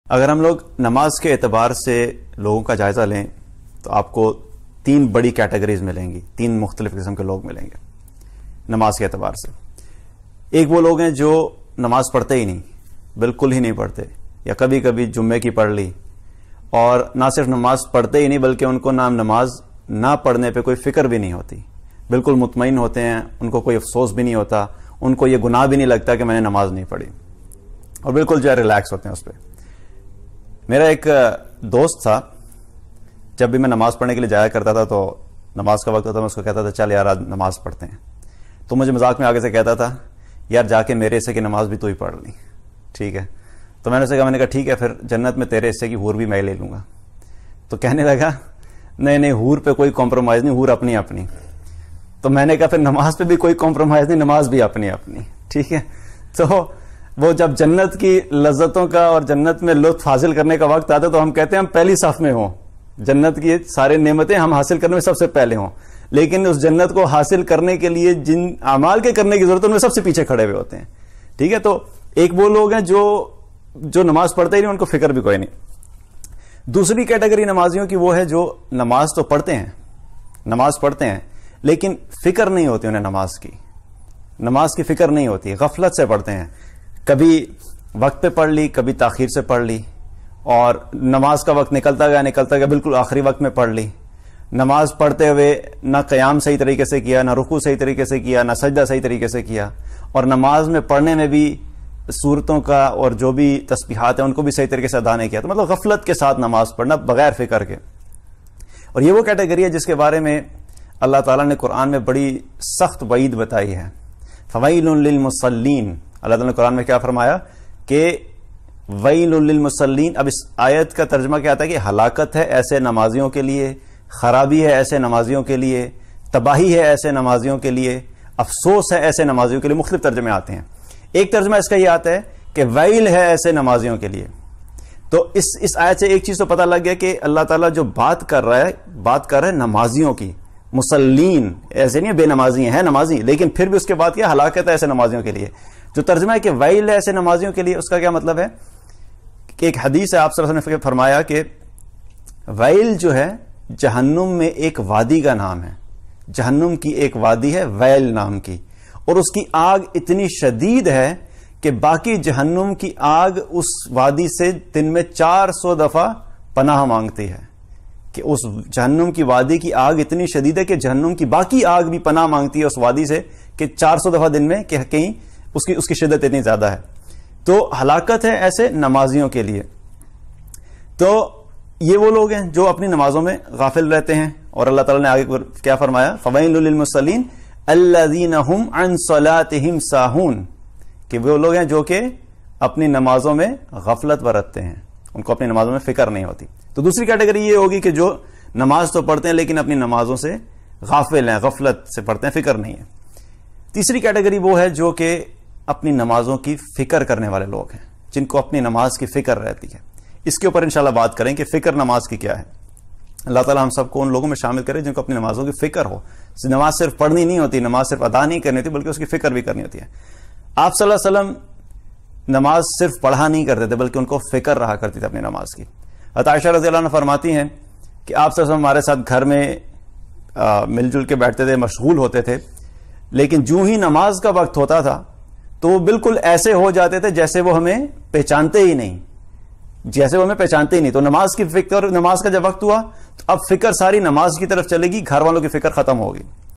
اگر ہم لوگ نماز کے اعتبار سے لوگوں کا جائزہ لیں تو آپ کو 3 بڑی کیٹیگریز ملیں گی، 3 مختلف قسم کے لوگ ملیں گے نماز کے اعتبار سے۔ ایک وہ لوگ ہیں جو نماز پڑھتے ہی نہیں، بالکل ہی نہیں پڑھتے، یا کبھی کبھی جمعے کی پڑھ لی، اور نہ صرف نماز پڑھتے ہی نہیں بلکہ ان کو نماز نہ پڑھنے پہ کوئی فکر بھی نہیں ہوتی، بالکل مطمئن ہوتے ہیں، ان کو کوئی افسوس بھی نہیں ہوتا، ان کو یہ گناہ بھی نہیں لگتا کہ میں نے نماز نہیں پڑھی، اور بالکل جو ہے ریلیکس ہوتے ہیں اس پہ۔ میرا ایک دوست تھا، جب بھی میں نماز پڑھنے کے لیے جایا کرتا تھا تو نماز کا وقت ہوتا میں اس کو کہتا تھا چل یار آج نماز پڑھتے ہیں، تو مجھے مذاق میں آگے سے کہتا تھا یار جا کے میرے حصے کی نماز بھی تو ہی پڑھ لی، ٹھیک ہے؟ تو میں نے اسے کہا، میں نے کہا ٹھیک ہے پھر جنت میں تیرے حصے کی حور بھی میں لے لوں گا۔ تو کہنے لگا نہیں حور پہ کوئی کمپرومائز نہیں، حور اپنی اپنی۔ تو میں نے کہا پھر نماز پہ بھی کوئی کمپرومائز نہیں، نماز بھی اپنی اپنی، ٹھیک ہے؟ تو وہ جب جنت کی لذتوں کا اور جنت میں لطف حاصل کرنے کا وقت آتا ہے تو ہم کہتے ہیں ہم پہلی صف میں ہوں، جنت کی سارے نعمتیں ہم حاصل کرنے میں سب سے پہلے ہوں، لیکن اس جنت کو حاصل کرنے کے لیے جن اعمال کے کرنے کی ضرورت ہے ان میں سب سے پیچھے کھڑے ہوئے ہوتے ہیں، ٹھیک ہے؟ تو ایک وہ لوگ ہیں جو نماز پڑھتے ہی نہیں، ان کو فکر بھی کوئی نہیں۔ دوسری کیٹیگری نمازیوں کی وہ ہے جو نماز تو پڑھتے ہیں لیکن فکر نہیں ہوتی انہیں نماز کی فکر نہیں ہوتی، غفلت سے پڑھتے ہیں، کبھی وقت پہ پڑھ لی، کبھی تاخیر سے پڑھ لی، اور نماز کا وقت نکلتا گیا بالکل آخری وقت میں پڑھ لی، نماز پڑھتے ہوئے نہ قیام صحیح طریقے سے کیا، نہ رکوع صحیح طریقے سے کیا، نہ سجدہ صحیح طریقے سے کیا، اور نماز میں پڑھنے میں بھی سورتوں کا اور جو بھی تسبیحات ہیں ان کو بھی صحیح طریقے سے ادا نہیں کیا، تو مطلب غفلت کے ساتھ نماز پڑھنا بغیر فکر کے۔ اور یہ وہ کیٹیگری ہے جس کے بارے میں اللہ تعالیٰ نے قرآن میں بڑی سخت وعید بتائی ہے، فویل للمصلین۔ اللہ تعالیٰ نے قرآن میں کیا فرمایا کہ ویل للمصلین۔ اب اس آیت کا ترجمہ کیا آتا ہے کہ ہلاکت ہے ایسے نمازیوں کے لیے، خرابی ہے ایسے نمازیوں کے لیے، تباہی ہے ایسے نمازیوں کے لیے، افسوس ہے ایسے نمازیوں کے لیے۔ مختلف ترجمے آتے ہیں، ایک ترجمہ اس کا یہ آتا ہے کہ ویل ہے ایسے نمازیوں کے لیے۔ تو اس آیت سے ایک چیز تو پتہ لگ گیا کہ اللہ تعالیٰ جو بات کر رہا ہے نمازیوں کی، مسلین ایسے نہیں بے نمازی ہیں نمازی، لیکن پھر بھی اس کے بعد کیا ہلاکت ہے ایسے نمازیوں کے لیے۔ جو ترجمہ ہے کہ ویل ہے ایسے نمازیوں کے لیے، اس کا کیا مطلب ہے کہ ایک حدیث ہے، آپ صلی اللہ علیہ وسلم نے فرمایا کہ ویل جو ہے جہنم میں ایک وادی کا نام ہے، جہنم کی ایک وادی ہے ویل نام کی، اور اس کی آگ اتنی شدید ہے کہ باقی جہنم کی آگ اس وادی سے دن میں 400 دفعہ پناہ مانگتی ہے، کہ اس جہنم کی وادی کی آگ اتنی شدید ہے کہ جہنم کی باقی آگ بھی پناہ مانگتی ہے اس وادی سے، کہ 400 دفعہ دن میں کہ کہیں اس کی شدت اتنی زیادہ ہے۔ تو ہلاکت ہے ایسے نمازیوں کے لیے۔ تو یہ وہ لوگ ہیں جو اپنی نمازوں میں غافل رہتے ہیں، اور اللہ تعالیٰ نے آگے کیا فرمایا، فویل للمصلین الذین ھم عن صلاتہم ساہون، کہ وہ لوگ ہیں جو کہ اپنی نمازوں میں غفلت برتتے ہیں، ان کو اپنی نمازوں میں فکر نہیں ہوتی۔ تو دوسری کیٹیگری یہ ہوگی کہ جو نماز تو پڑھتے ہیں لیکن اپنی نمازوں سے غافل ہیں، غفلت سے پڑھتے ہیں، فکر نہیں ہے۔ تیسری کیٹیگری وہ ہے جو کہ اپنی نمازوں کی فکر کرنے والے لوگ ہیں، جن کو اپنی نماز کی فکر رہتی ہے۔ اس کے اوپر انشاءاللہ بات کریں کہ فکر نماز کی کیا ہے۔ اللہ تعالیٰ ہم سب کو ان لوگوں میں شامل کرے جن کو اپنی نمازوں کی فکر ہو۔ نماز صرف پڑھنی نہیں ہوتی، نماز صرف ادا نہیں کرنی ہوتی، بلکہ اس کی فکر بھی کرنی ہوتی ہے۔ آپ صلی اللہ علیہ وسلم نماز صرف پڑھا نہیں کرتے تھے بلکہ ان کو فکر رہا کرتی تھی اپنی نماز کی۔ حضرت عائشہ رضی اللہ عنہ فرماتی ہیں کہ آپ صلی اللہ علیہ وسلم ہمارے ساتھ گھر میں مل جل کے بیٹھتے تھے، مشغول ہوتے تھے، لیکن جو ہی نماز کا وقت ہوتا تھا تو وہ بالکل ایسے ہو جاتے تھے جیسے وہ ہمیں پہچانتے ہی نہیں، تو نماز کی فکر، نماز کا جب وقت ہوا تو اب فکر ساری نماز کی طرف چلے گی، گھر والوں کی فکر ختم ہوگی۔